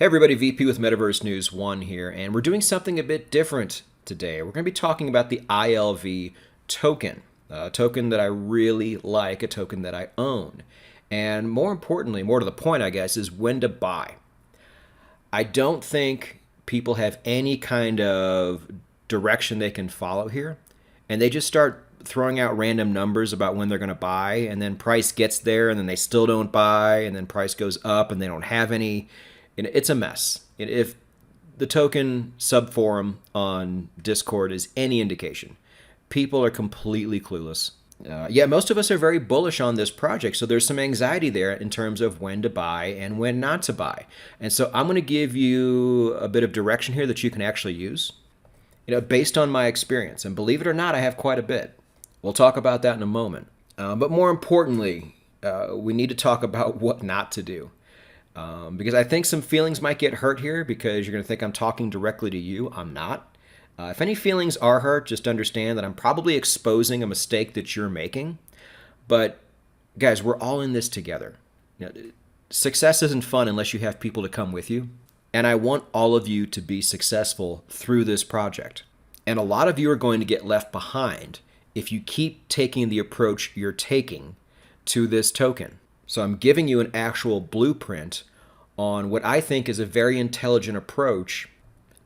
Hey everybody, VP with Metaverse News 1 here, and we're doing something a bit different today. We're going to be talking about the ILV token, a token that I really like, a token that I own. And more importantly, more to the point, I guess, is when to buy. I don't think people have any kind of direction they can follow here, and they just start throwing out random numbers about when they're going to buy, and then price gets there, and then they still don't buy, and then price goes up, and they don't have any. It's a mess. If the token subforum on Discord is any indication, people are completely clueless. Yeah, most of us are very bullish on this project, so there's some anxiety there in terms of when to buy and when not to buy. And so I'm going to give you a bit of direction here that you can actually use, based on my experience. And believe it or not, I have quite a bit. We'll talk about that in a moment. But more importantly, we need to talk about what not to do. Because I think some feelings might get hurt here because you're going to think I'm talking directly to you. I'm not. If any feelings are hurt, just understand that I'm probably exposing a mistake that you're making. But guys, we're all in this together. Success isn't fun unless you have people to come with you. And I want all of you to be successful through this project. And a lot of you are going to get left behind if you keep taking the approach you're taking to this token. So I'm giving you an actual blueprint on what I think is a very intelligent approach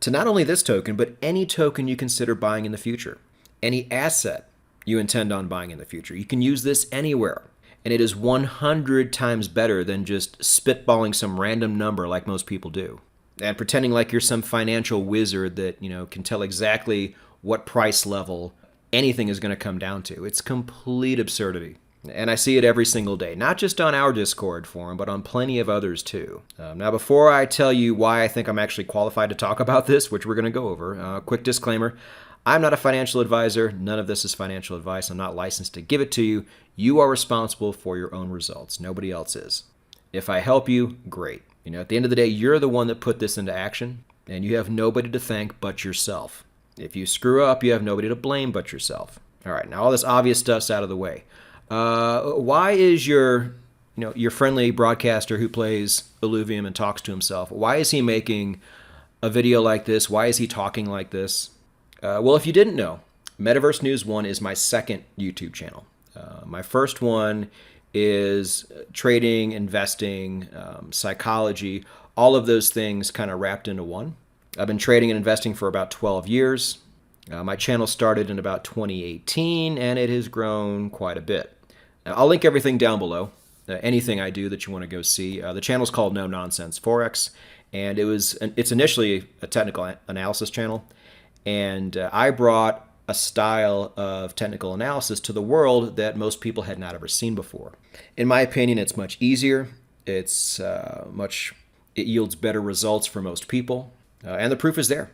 to not only this token, but any token you consider buying in the future, any asset you intend on buying in the future. You can use this anywhere, and it is 100 times better than just spitballing some random number like most people do and pretending like you're some financial wizard that, can tell exactly what price level anything is going to come down to. It's complete absurdity. And I see it every single day, not just on our Discord forum, but on plenty of others too. Now, before I tell you why I think I'm actually qualified to talk about this, which we're going to go over, quick disclaimer, I'm not a financial advisor. None of this is financial advice. I'm not licensed to give it to you. You are responsible for your own results. Nobody else is. If I help you, great. At the end of the day, you're the one that put this into action, and you have nobody to thank but yourself. If you screw up, you have nobody to blame but yourself. All right, now all this obvious stuff's out of the way. Why is your friendly broadcaster who plays Illuvium and talks to himself, why is he making a video like this? Why is he talking like this? Well, if you didn't know, Metaverse News 1 is my second YouTube channel. My first one is trading, investing, psychology, all of those things kind of wrapped into one. I've been trading and investing for about 12 years. My channel started in about 2018, and it has grown quite a bit. I'll link everything down below, anything I do that you want to go see. The channel's called No Nonsense Forex, and it's initially a technical analysis channel, and I brought a style of technical analysis to the world that most people had not ever seen before. In my opinion, it's much easier. It yields better results for most people, and the proof is there.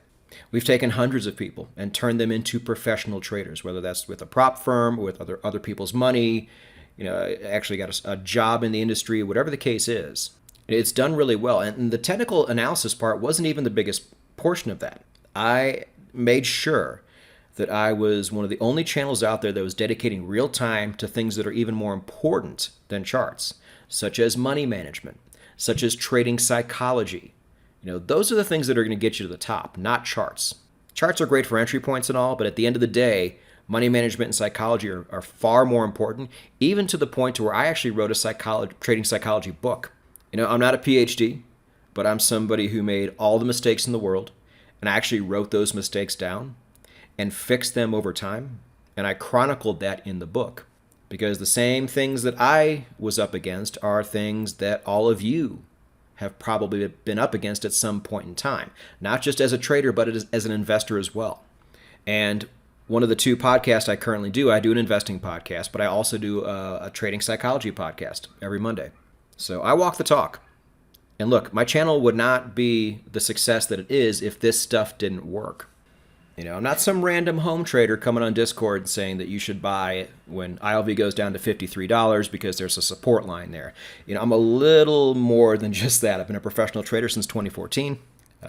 We've taken hundreds of people and turned them into professional traders, whether that's with a prop firm, with other people's money, actually got a job in the industry, whatever the case is. It's done really well. And the technical analysis part wasn't even the biggest portion of that. I made sure that I was one of the only channels out there that was dedicating real time to things that are even more important than charts, such as money management, such as trading psychology. Those are the things that are going to get you to the top, not charts. Charts are great for entry points and all, but at the end of the day, money management and psychology are far more important, even to the point to where I actually wrote a trading psychology book. I'm not a PhD, but I'm somebody who made all the mistakes in the world, and I actually wrote those mistakes down and fixed them over time, and I chronicled that in the book. Because the same things that I was up against are things that all of you have probably been up against at some point in time, not just as a trader, but as an investor as well. And one of the two podcasts I currently do, I do an investing podcast, but I also do a trading psychology podcast every Monday. So I walk the talk. And look, my channel would not be the success that it is if this stuff didn't work. I'm not some random home trader coming on Discord saying that you should buy when ILV goes down to $53 because there's a support line there. I'm a little more than just that. I've been a professional trader since 2014.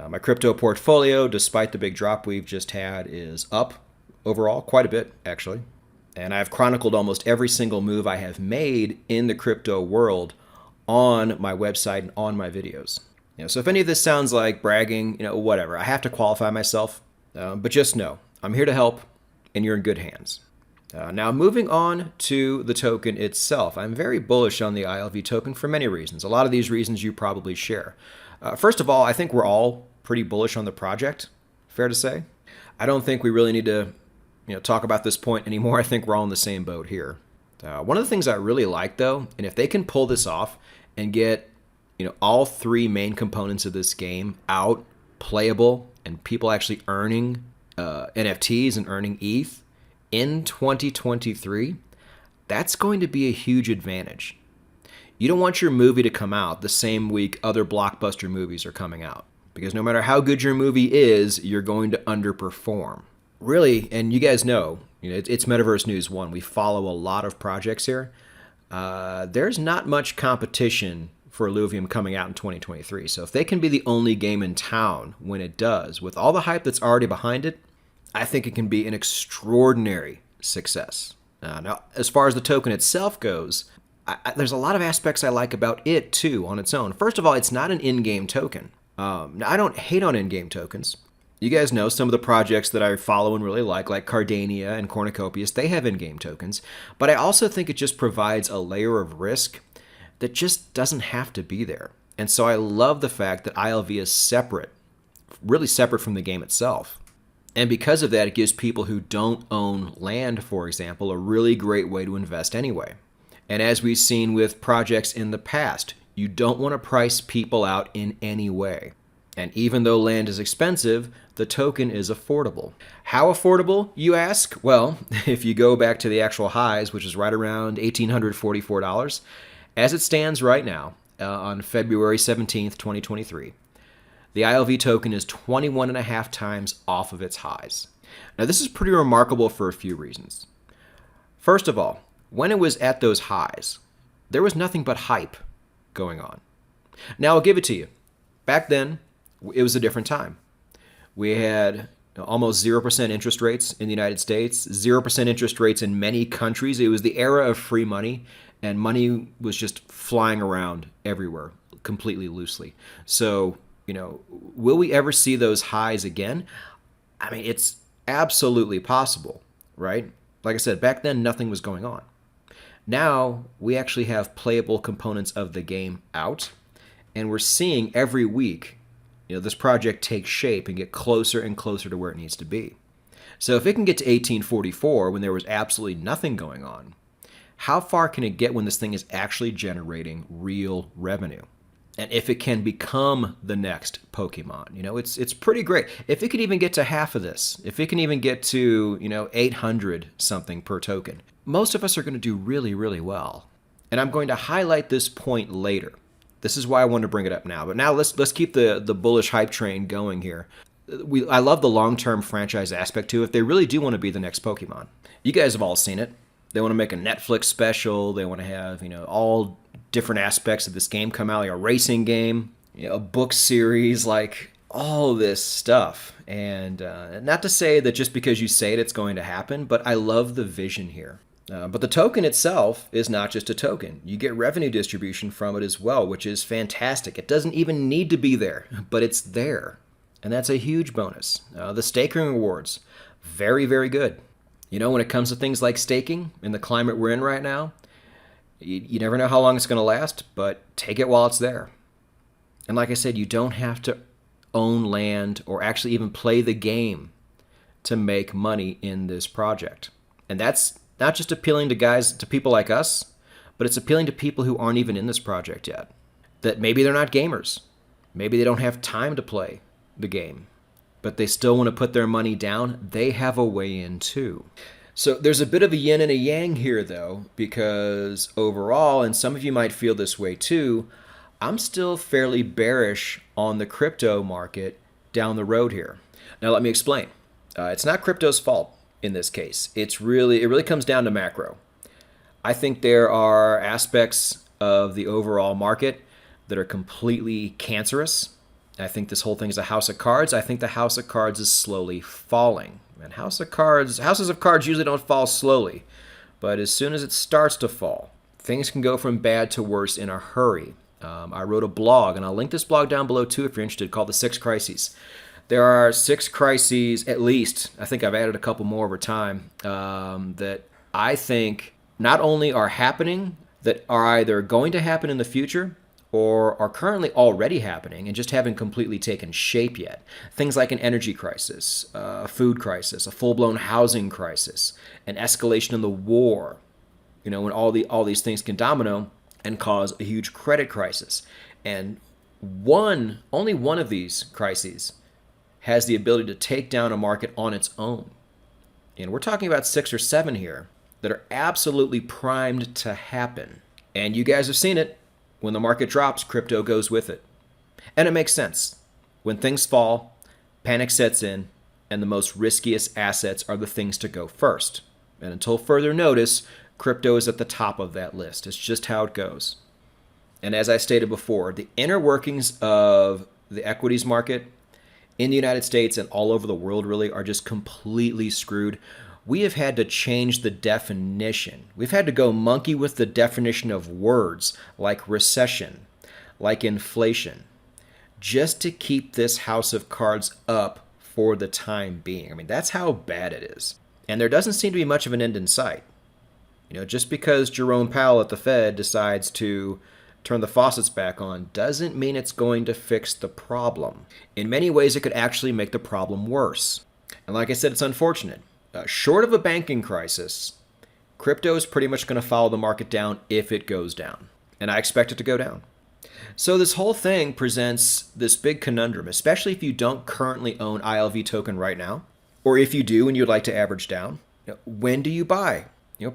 My crypto portfolio, despite the big drop we've just had, is up overall quite a bit, actually. And I've chronicled almost every single move I have made in the crypto world on my website and on my videos. So if any of this sounds like bragging, whatever, I have to qualify myself. But just know, I'm here to help, and you're in good hands. Now, moving on to the token itself, I'm very bullish on the ILV token for many reasons. A lot of these reasons you probably share. First of all, I think we're all pretty bullish on the project, fair to say. I don't think we really need to talk about this point anymore. I think we're all in the same boat here. One of the things I really like, though, and if they can pull this off and get all three main components of this game out, playable, and people actually earning NFTs and earning ETH in 2023, that's going to be a huge advantage. You don't want your movie to come out the same week other blockbuster movies are coming out, because no matter how good your movie is, you're going to underperform. Really, and you guys know, it's Metaverse News 1. We follow a lot of projects here. There's not much competition for Illuvium coming out in 2023. So if they can be the only game in town when it does, with all the hype that's already behind it, I think it can be an extraordinary success. Now, as far as the token itself goes, there's a lot of aspects I like about it, too, on its own. First of all, it's not an in-game token. Now, I don't hate on in-game tokens. You guys know some of the projects that I follow and really like Cardania and Cornucopias, they have in-game tokens. But I also think it just provides a layer of risk that just doesn't have to be there. And so I love the fact that ILV is separate, really separate from the game itself. And because of that, it gives people who don't own land, for example, a really great way to invest anyway. And as we've seen with projects in the past, you don't want to price people out in any way. And even though land is expensive, the token is affordable. How affordable, you ask? Well, if you go back to the actual highs, which is right around $1,844, as it stands right now, on February 17th, 2023, the ILV token is 21.5 times off of its highs. Now, this is pretty remarkable for a few reasons. First of all, when it was at those highs, there was nothing but hype going on. Now, I'll give it to you. Back then, it was a different time. We had almost 0% interest rates in the United States, 0% interest rates in many countries. It was the era of free money, and money was just flying around everywhere, completely loosely. So, will we ever see those highs again? I mean, it's absolutely possible, right? Like I said, back then, nothing was going on. Now, we actually have playable components of the game out, and we're seeing every week, this project take shape and get closer and closer to where it needs to be. So if it can get to 1844 when there was absolutely nothing going on, how far can it get when this thing is actually generating real revenue? And if it can become the next Pokemon, it's pretty great. If it could even get to half of this, if it can even get to, 800 something per token, most of us are going to do really, really well. And I'm going to highlight this point later. This is why I wanted to bring it up now. But now let's keep the bullish hype train going here. I love the long-term franchise aspect to it. If they really do want to be the next Pokemon. You guys have all seen it. They want to make a Netflix special. They want to have, all different aspects of this game come out, like a racing game, a book series, like all this stuff. And not to say that just because you say it, it's going to happen, but I love the vision here. But the token itself is not just a token. You get revenue distribution from it as well, which is fantastic. It doesn't even need to be there, but it's there. And that's a huge bonus. The staking rewards, very, very good. When it comes to things like staking in the climate we're in right now, you never know how long it's going to last, but take it while it's there. And like I said, you don't have to own land or actually even play the game to make money in this project. And that's not just appealing to people like us, but it's appealing to people who aren't even in this project yet. That maybe they're not gamers. Maybe they don't have time to play the game, but they still want to put their money down. They have a way in too. So there's a bit of a yin and a yang here, though, because overall, and some of you might feel this way too, I'm still fairly bearish on the crypto market down the road here. Now, let me explain. It's not crypto's fault in this case. It really comes down to macro. I think there are aspects of the overall market that are completely cancerous. I think this whole thing is a house of cards. I think the house of cards is slowly falling. And houses of cards usually don't fall slowly. But as soon as it starts to fall, things can go from bad to worse in a hurry. I wrote a blog, and I'll link this blog down below too if you're interested, called The 6 Crises. There are 6 crises, at least. I think I've added a couple more over time, that I think not only are happening, that are either going to happen in the future or are currently already happening and just haven't completely taken shape yet. Things like an energy crisis, a food crisis, a full-blown housing crisis, an escalation in the war, when all these things can domino and cause a huge credit crisis. And only one of these crises has the ability to take down a market on its own. And we're talking about 6 or 7 here that are absolutely primed to happen. And you guys have seen it. When the market drops, crypto goes with it. And it makes sense. When things fall, panic sets in, and the most riskiest assets are the things to go first. And until further notice, crypto is at the top of that list. It's just how it goes. And as I stated before, the inner workings of the equities market in the United States and all over the world really are just completely screwed. We have had to change the definition. We've had to go monkey with the definition of words like recession, like inflation, just to keep this house of cards up for the time being. I mean, that's how bad it is. And there doesn't seem to be much of an end in sight. Just because Jerome Powell at the Fed decides to turn the faucets back on doesn't mean it's going to fix the problem. In many ways, it could actually make the problem worse. And like I said, it's unfortunate. Short of a banking crisis, crypto is pretty much going to follow the market down if it goes down. And I expect it to go down. So this whole thing presents this big conundrum, especially if you don't currently own ILV token right now, or if you do and you'd like to average down. When do you buy?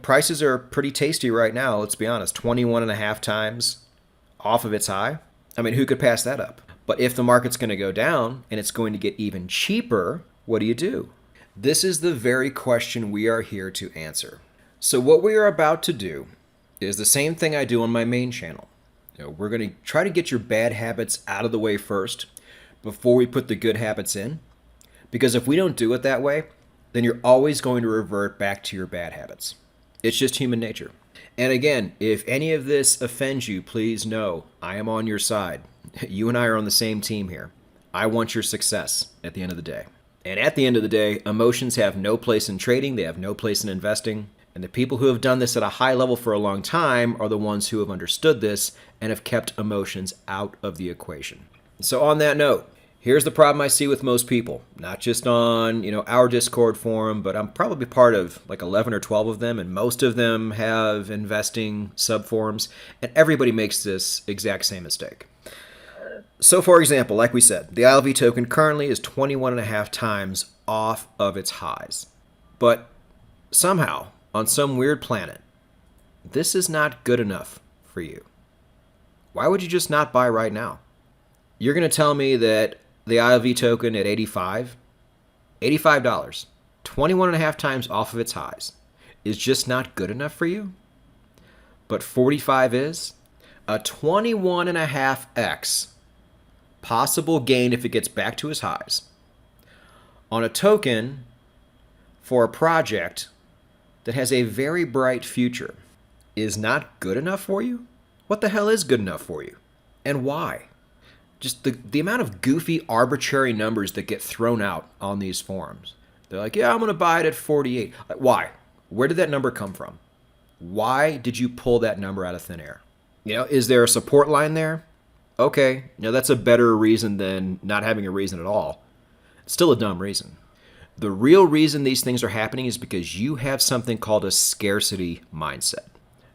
Prices are pretty tasty right now, let's be honest, 21.5 times off of its high. I mean, who could pass that up? But if the market's going to go down and it's going to get even cheaper, what do? This is the very question we are here to answer. So what we are about to do is the same thing I do on my main channel. We're going to try to get your bad habits out of the way first before we put the good habits in. Because if we don't do it that way, then you're always going to revert back to your bad habits. It's just human nature. And again, if any of this offends you, please know I am on your side. You and I are on the same team here. I want your success at the end of the day. And at the end of the day, emotions have no place in trading. They have no place in investing. And the people who have done this at a high level for a long time are the ones who have understood this and have kept emotions out of the equation. So on that note, here's the problem I see with most people, not just on, our Discord forum, but I'm probably part of like 11 or 12 of them, and most of them have investing subforums, and everybody makes this exact same mistake. So for example, like we said, the ILV token currently is 21.5 times off of its highs. But somehow, on some weird planet, this is not good enough for you. Why would you just not buy right now? You're going to tell me that the ILV token at $85, 21.5 times off of its highs, is just not good enough for you? But 45 is? A 21.5x possible gain if it gets back to its highs on a token for a project that has a very bright future is not good enough for you? What the hell is good enough for you? And why? Just the amount of goofy, arbitrary numbers that get thrown out on these forums. They're like, yeah, I'm going to buy it at 48. Why? Where did that number come from? Why did you pull that number out of thin air? Is there a support line there? Okay, that's a better reason than not having a reason at all. It's still a dumb reason. The real reason these things are happening is because you have something called a scarcity mindset.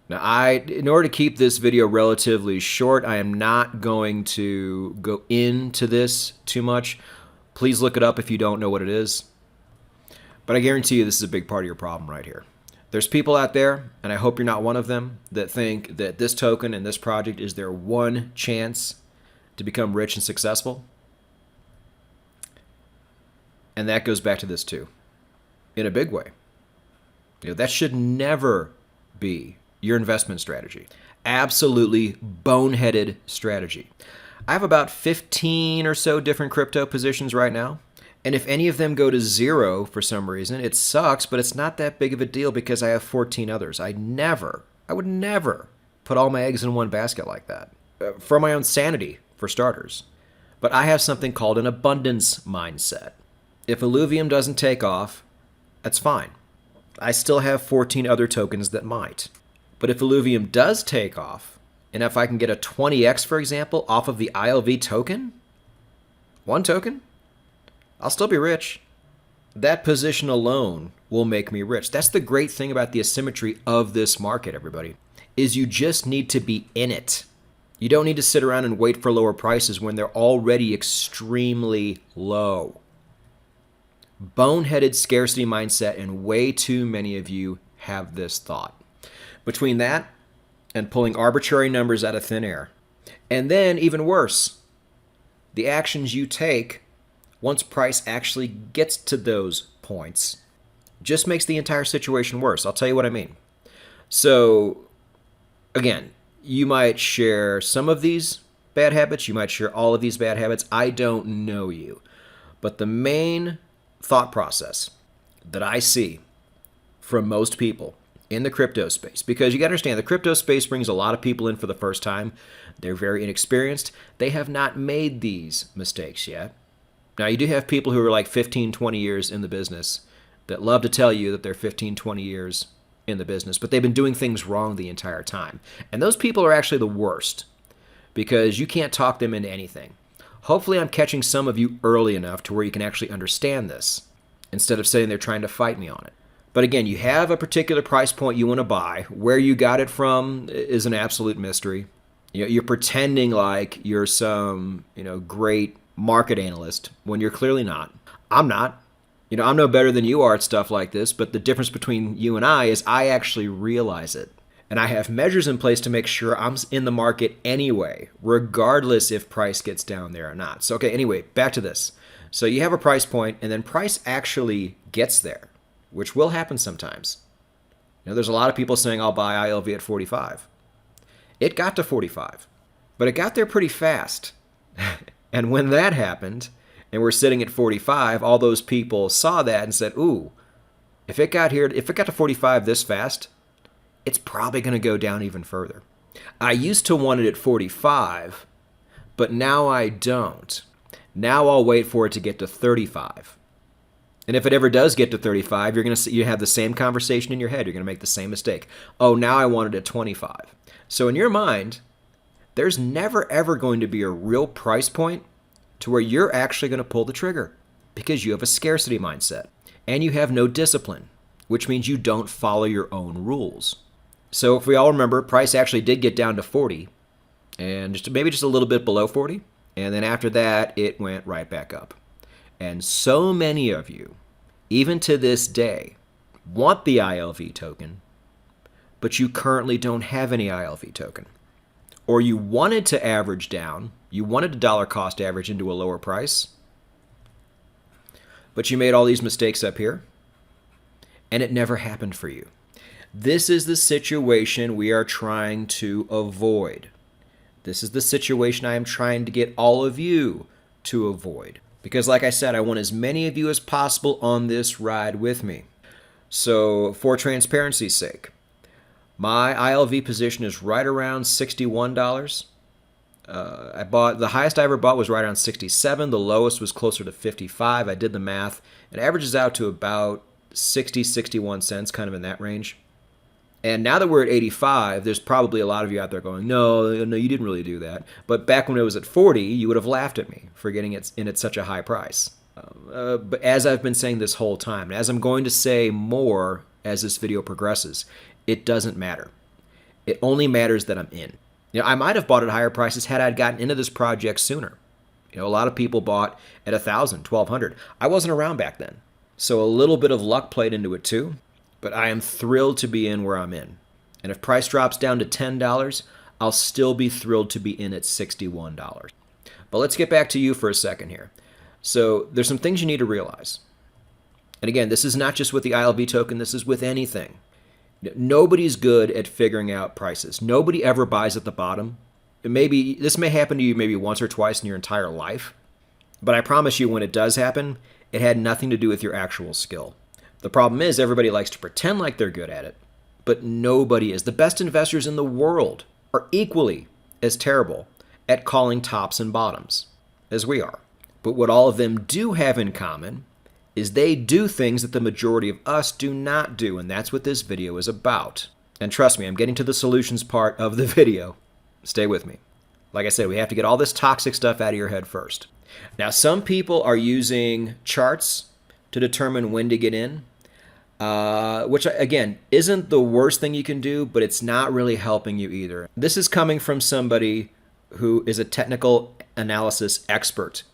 Now, in order to keep this video relatively short, I am not going to go into this too much. Please look it up if you don't know what it is. But I guarantee you this is a big part of your problem right here. There's people out there, and I hope you're not one of them, that think that this token and this project is their one chance to become rich and successful. And that goes back to this too, in a big way. That should never be your investment strategy. Absolutely boneheaded strategy. I have about 15 or so different crypto positions right now. And if any of them go to zero for some reason, it sucks, but it's not that big of a deal because I have 14 others. I would never put all my eggs in one basket like that. for my own sanity, for starters. But I have something called an abundance mindset. If Illuvium doesn't take off, that's fine. I still have 14 other tokens that might. But if Illuvium does take off, and if I can get a 20x, for example, off of the ILV token, one token, I'll still be rich. That position alone will make me rich. That's the great thing about the asymmetry of this market, everybody, is you just need to be in it. You don't need to sit around and wait for lower prices when they're already extremely low. Boneheaded scarcity mindset, and way too many of you have this thought. Between that and pulling arbitrary numbers out of thin air, and then even worse, the actions you take once price actually gets to those points just makes the entire situation worse. I'll tell you what I mean. So, again, you might share some of these bad habits. You might share all of these bad habits. I don't know you. But the main thought process that I see from most people in the crypto space, because you got to understand, the crypto space brings a lot of people in for the first time. They're very inexperienced. They have not made these mistakes yet. Now, you do have people who are like 15, 20 years in the business that love to tell you that they're 15, 20 years in the business, but they've been doing things wrong the entire time. And those people are actually the worst because you can't talk them into anything. Hopefully, I'm catching some of you early enough to where you can actually understand this instead of sitting there trying to fight me on it. But again, you have a particular price point you want to buy. Where you got it from is an absolute mystery. You're pretending like you're some, great market analyst when you're clearly not. I'm not. I'm no better than you are at stuff like this, but the difference between you and I is I actually realize it. And I have measures in place to make sure I'm in the market anyway, regardless if price gets down there or not. So, okay, anyway, back to this. So you have a price point, and then price actually gets there, which will happen sometimes. There's a lot of people saying, I'll buy ILV at 45. It got to 45, but it got there pretty fast. And when that happened, and we're sitting at 45, all those people saw that and said, ooh, if it got to 45 this fast, it's probably going to go down even further. I used to want it at 45, but now I don't. Now I'll wait for it to get to 35. And if it ever does get to 35, you have the same conversation in your head. You're going to make the same mistake. Oh, now I want it at 25. So in your mind, there's never ever going to be a real price point to where you're actually going to pull the trigger because you have a scarcity mindset and you have no discipline, which means you don't follow your own rules. So if we all remember, price actually did get down to 40 and maybe just a little bit below 40. And then after that, it went right back up. And so many of you, even to this day, want the ILV token, but you currently don't have any ILV token. Or you wanted to average down, you wanted a dollar cost average into a lower price, but you made all these mistakes up here, and it never happened for you. This is the situation we are trying to avoid. This is the situation I am trying to get all of you to avoid. Because like I said, I want as many of you as possible on this ride with me. So for transparency's sake, my ILV position is right around $61. The highest I ever bought was right around 67. The lowest was closer to 55. I did the math. It averages out to about 60, 61 cents, kind of in that range. And now that we're at 85, there's probably a lot of you out there going, no, you didn't really do that. But back when it was at 40, you would have laughed at me for getting it in at such a high price. But as I've been saying this whole time, and as I'm going to say more as this video progresses, it doesn't matter. It only matters that I'm in. I might have bought at higher prices had I gotten into this project sooner. A lot of people bought at $1,000, $1,200. I wasn't around back then. So a little bit of luck played into it too. But I am thrilled to be in where I'm in. And if price drops down to $10, I'll still be thrilled to be in at $61. But let's get back to you for a second here. So there's some things you need to realize. And again, this is not just with the ILV token, this is with anything. Nobody's good at figuring out prices. Nobody ever buys at the bottom. This may happen to you maybe once or twice in your entire life. But I promise you when it does happen, it had nothing to do with your actual skill. The problem is everybody likes to pretend like they're good at it, but nobody is. The best investors in the world are equally as terrible at calling tops and bottoms, as we are. But what all of them do have in common is they do things that the majority of us do not do, and that's what this video is about. And trust me, I'm getting to the solutions part of the video. Stay with me. Like I said, we have to get all this toxic stuff out of your head first. Now, some people are using charts to determine when to get in, which, again, isn't the worst thing you can do, but it's not really helping you either. This is coming from somebody who is a technical analysis expert.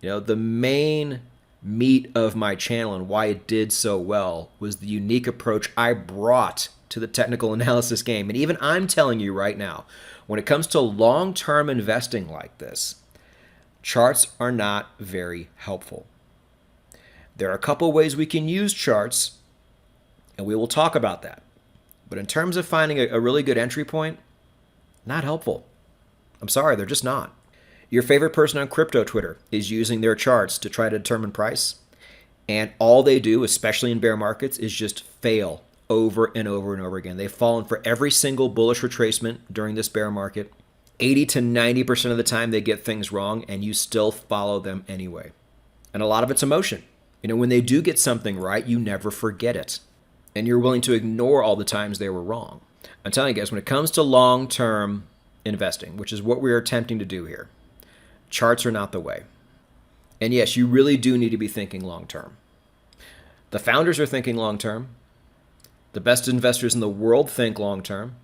You know, the main meat of my channel and why it did so well was the unique approach I brought to the technical analysis game. And even I'm telling you right now, when it comes to long-term investing like this, charts are not very helpful. There are a couple ways we can use charts, and we will talk about that. But in terms of finding a really good entry point, not helpful. I'm sorry, they're just not. Your favorite person on crypto Twitter is using their charts to try to determine price, and all they do, especially in bear markets, is just fail over and over and over again. They've fallen for every single bullish retracement during this bear market. 80 to 90% of the time they get things wrong, and you still follow them anyway. And a lot of it's emotion. You know, when they do get something right, you never forget it. And you're willing to ignore all the times they were wrong. I'm telling you guys, when it comes to long-term investing, which is what we're attempting to do here, charts are not the way. And yes, you really do need to be thinking long-term. The founders are thinking long-term. The best investors in the world think long-term.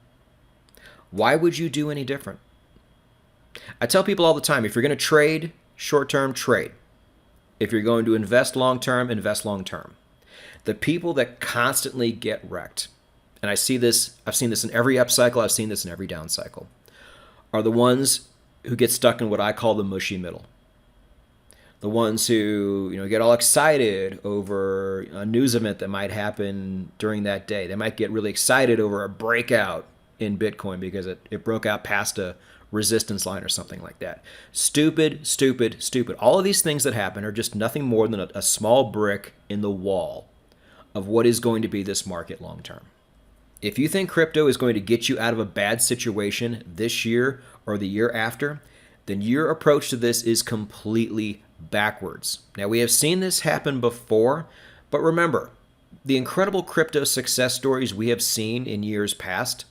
Why would you do any different? I tell people all the time, if you're going to trade short-term, trade. If you're going to invest long-term, invest long-term. The people that constantly get wrecked, and I've seen this in every up cycle, I've seen this in every down cycle, are the ones who get stuck in what I call the mushy middle. The ones who, you know, get all excited over a news event that might happen during that day. They might get really excited over a breakout in Bitcoin because it broke out past a resistance line or something like that. Stupid, stupid, stupid. All of these things that happen are just nothing more than a small brick in the wall of what is going to be this market long term. If you think crypto is going to get you out of a bad situation this year or the year after, then your approach to this is completely backwards. Now, we have seen this happen before, but remember, the incredible crypto success stories we have seen in years past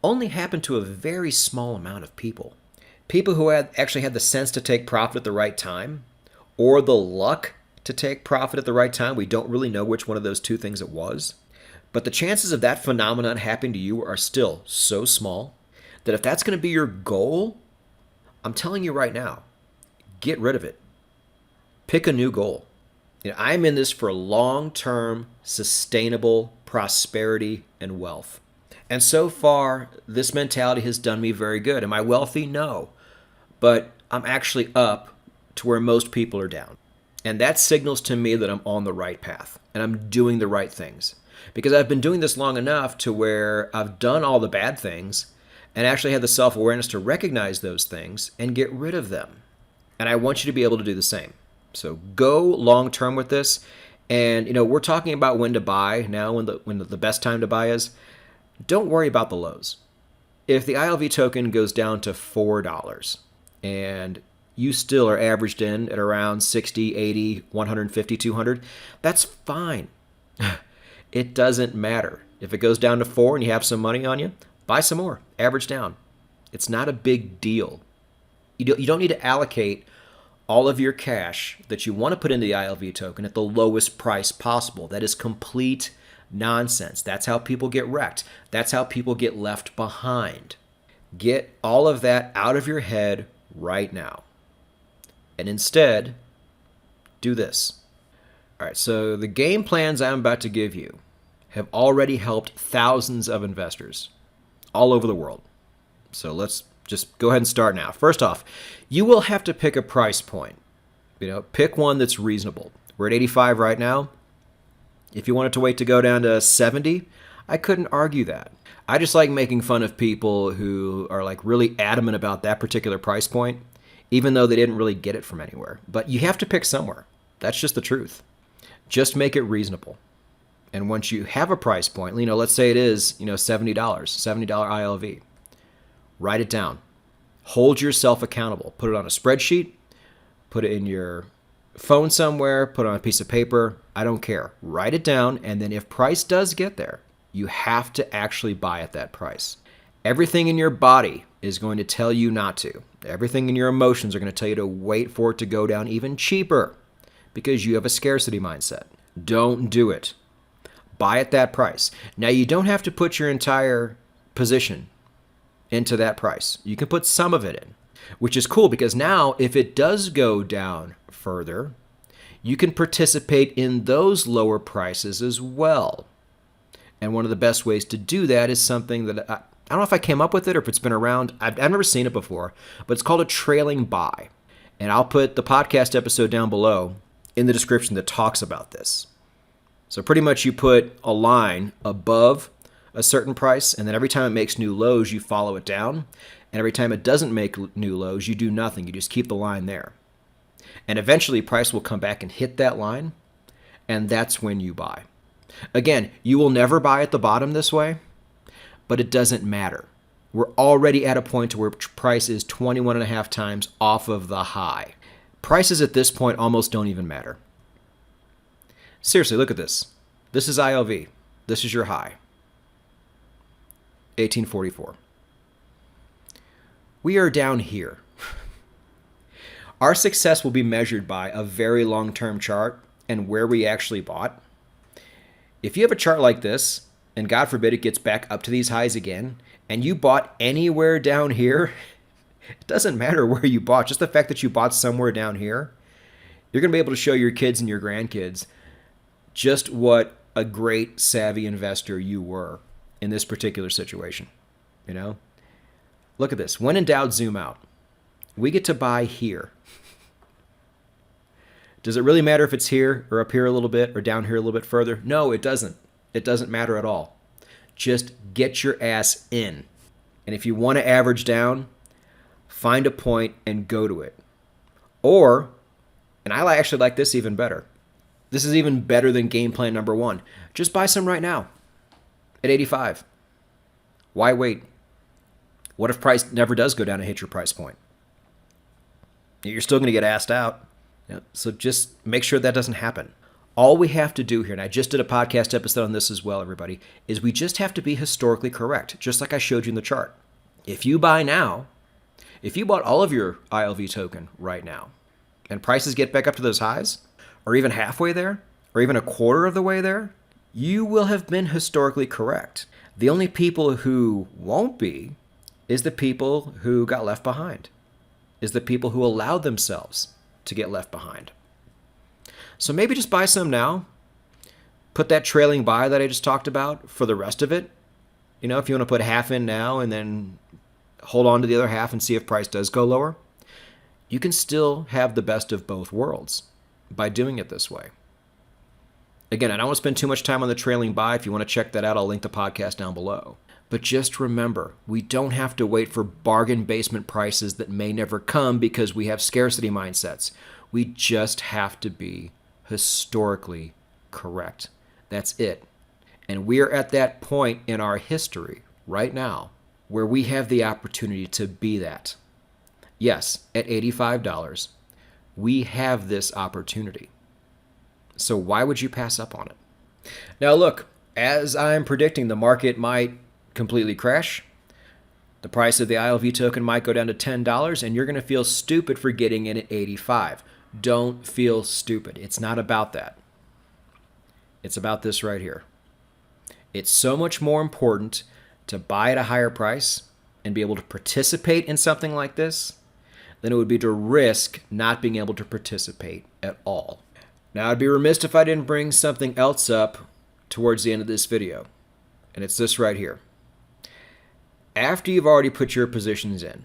only happened to a very small amount of people. People who actually had the sense to take profit at the right time, or the luck to take profit at the right time. We don't really know which one of those two things it was. But the chances of that phenomenon happening to you are still so small that if that's going to be your goal, I'm telling you right now, get rid of it. Pick a new goal. You know, I'm in this for long-term, sustainable prosperity and wealth. And so far, this mentality has done me very good. Am I wealthy? No. But I'm actually up to where most people are down. And that signals to me that I'm on the right path and I'm doing the right things. Because I've been doing this long enough to where I've done all the bad things and actually had the self-awareness to recognize those things and get rid of them. And I want you to be able to do the same. So go long-term with this. And, you know, we're talking about when to buy now, when the best time to buy is. Don't worry about the lows. If the ILV token goes down to $4 and you still are averaged in at around 60, 80, 150, 200, that's fine. It doesn't matter. If it goes down to 4 and you have some money on you, buy some more, average down. It's not a big deal. You don't need to allocate all of your cash that you want to put into the ILV token at the lowest price possible. That is complete nonsense. That's how people get wrecked. That's how people get left behind. Get all of that out of your head right now. And instead, do this. All right, so the game plans I'm about to give you have already helped thousands of investors all over the world. So let's just go ahead and start now. First off, you will have to pick a price point. You know, pick one that's reasonable. We're at 85 right now. If you wanted to wait to go down to 70, I couldn't argue that. I just like making fun of people who are like really adamant about that particular price point, even though they didn't really get it from anywhere. But you have to pick somewhere. That's just the truth. Just make it reasonable. And once you have a price point, you know, let's say it is, $70, $70 ILV. Write it down. Hold yourself accountable. Put it on a spreadsheet, put it in your phone somewhere, put it on a piece of paper. I don't care. Write it down, and then if price does get there, you have to actually buy at that price. Everything in your body is going to tell you not to. Everything in your emotions are going to tell you to wait for it to go down even cheaper because you have a scarcity mindset. Don't do it. Buy at that price. Now, you don't have to put your entire position into that price. You can put some of it in, which is cool because now if it does go down further, you can participate in those lower prices as well. And one of the best ways to do that is something that I don't know if I came up with it or if it's been around. I've never seen it before, but it's called a trailing buy. And I'll put the podcast episode down below in the description that talks about this. So pretty much you put a line above a certain price, and then every time it makes new lows, you follow it down. And every time it doesn't make new lows, you do nothing. You just keep the line there. And eventually price will come back and hit that line, and that's when you buy. Again, you will never buy at the bottom this way, but it doesn't matter. We're already at a point where price is 21.5 times off of the high. Prices at this point almost don't even matter. Seriously, look at this. This is ILV. This is your high. 1844. We are down here. Our success will be measured by a very long-term chart and where we actually bought. If you have a chart like this, and God forbid it gets back up to these highs again, and you bought anywhere down here, it doesn't matter where you bought. Just the fact that you bought somewhere down here, you're going to be able to show your kids and your grandkids just what a great, savvy investor you were in this particular situation. You know? Look at this. When in doubt, zoom out. We get to buy here. Does it really matter if it's here or up here a little bit or down here a little bit further? No, it doesn't. It doesn't matter at all. Just get your ass in. And if you want to average down, find a point and go to it. Or, and I actually like this even better. This is even better than game plan number 1. Just buy some right now at 85. Why wait? What if price never does go down and hit your price point? You're still going to get asked out. So just make sure that doesn't happen. All we have to do here, and I just did a podcast episode on this as well, everybody, is we just have to be historically correct, just like I showed you in the chart. If you buy now, if you bought all of your ILV token right now, and prices get back up to those highs, or even halfway there, or even a quarter of the way there, you will have been historically correct. The only people who won't be is the people who got left behind, is the people who allowed themselves to get left behind. So maybe just buy some now. Put that trailing buy that I just talked about for the rest of it. You know, if you want to put half in now and then hold on to the other half and see if price does go lower, you can still have the best of both worlds by doing it this way. Again, I don't want to spend too much time on the trailing buy. If you want to check that out, I'll link the podcast down below. But just remember, we don't have to wait for bargain basement prices that may never come because we have scarcity mindsets. We just have to be historically correct. That's it. And we're at that point in our history right now where we have the opportunity to be that. Yes, at $85, we have this opportunity. So why would you pass up on it? Now look, as I'm predicting, the market might completely crash. The price of the ILV token might go down to $10, and you're going to feel stupid for getting in at 85. Don't feel stupid. It's not about that. It's about this right here. It's so much more important to buy at a higher price and be able to participate in something like this than it would be to risk not being able to participate at all. Now, I'd be remiss if I didn't bring something else up towards the end of this video, and it's this right here. After you've already put your positions in,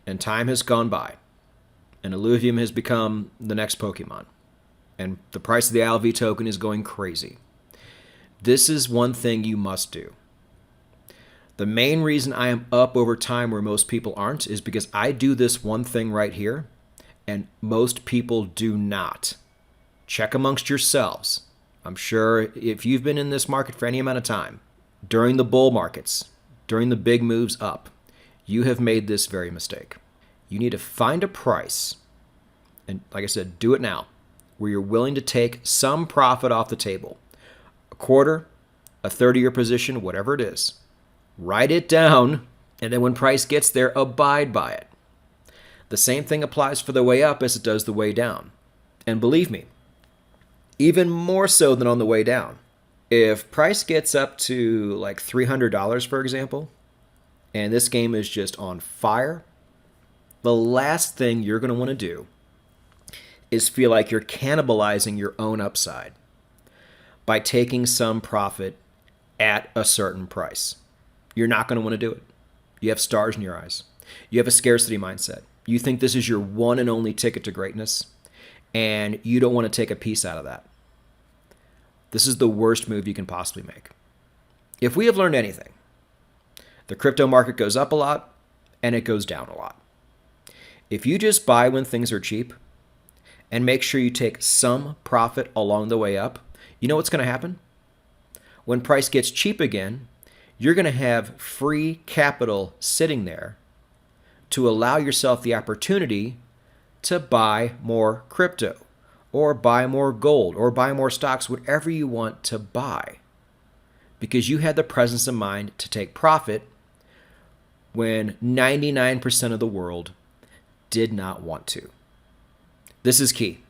and time has gone by, and Illuvium has become the next Pokemon, and the price of the ILV token is going crazy, this is one thing you must do. The main reason I am up over time where most people aren't is because I do this one thing right here, and most people do not. Check amongst yourselves. I'm sure if you've been in this market for any amount of time, during the bull markets, during the big moves up, you have made this very mistake. You need to find a price, and like I said, do it now, where you're willing to take some profit off the table. A quarter, a third of your position, whatever it is. Write it down, and then when price gets there, abide by it. The same thing applies for the way up as it does the way down. And believe me, even more so than on the way down. If price gets up to like $300, for example, and this game is just on fire, the last thing you're going to want to do is feel like you're cannibalizing your own upside by taking some profit at a certain price. You're not going to want to do it. You have stars in your eyes. You have a scarcity mindset. You think this is your one and only ticket to greatness, and you don't want to take a piece out of that. This is the worst move you can possibly make. If we have learned anything, the crypto market goes up a lot and it goes down a lot. If you just buy when things are cheap and make sure you take some profit along the way up, you know what's going to happen? When price gets cheap again, you're going to have free capital sitting there to allow yourself the opportunity to buy more crypto or buy more gold or buy more stocks, whatever you want to buy, because you had the presence of mind to take profit when 99% of the world did not want to. This is key.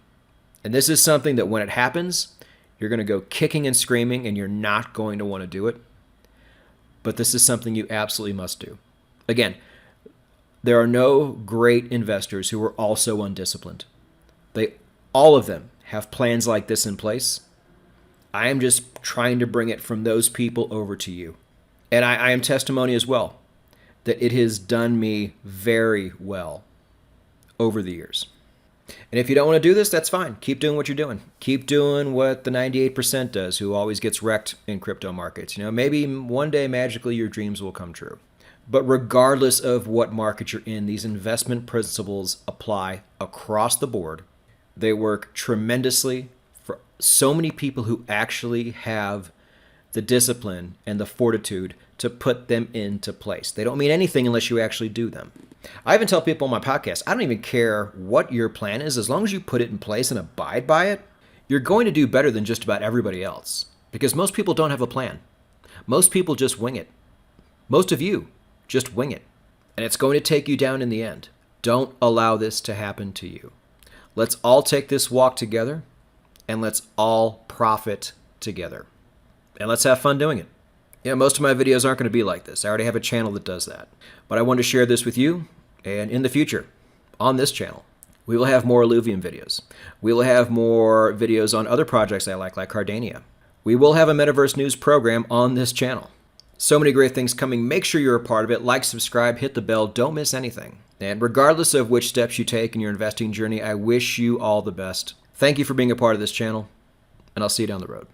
And this is something that when it happens, you're going to go kicking and screaming and you're not going to want to do it. But this is something you absolutely must do. Again, there are no great investors who are also undisciplined. All of them have plans like this in place. I am just trying to bring it from those people over to you. And I am testimony as well that it has done me very well over the years. And if you don't want to do this, that's fine. Keep doing what you're doing. Keep doing what the 98% does, who always gets wrecked in crypto markets. Maybe one day magically your dreams will come true. But regardless of what market you're in, these investment principles apply across the board. They work tremendously for so many people who actually have the discipline and the fortitude to put them into place. They don't mean anything unless you actually do them. I even tell people on my podcast, I don't even care what your plan is, as long as you put it in place and abide by it, you're going to do better than just about everybody else. Because most people don't have a plan. Most people just wing it. Most of you just wing it. And it's going to take you down in the end. Don't allow this to happen to you. Let's all take this walk together, and let's all profit together. And let's have fun doing it. Most of my videos aren't going to be like this. I already have a channel that does that. But I wanted to share this with you, and in the future, on this channel, we will have more Illuvium videos. We will have more videos on other projects I like Cardania. We will have a Metaverse News program on this channel. So many great things coming. Make sure you're a part of it. Like, subscribe, hit the bell. Don't miss anything. And regardless of which steps you take in your investing journey, I wish you all the best. Thank you for being a part of this channel, and I'll see you down the road.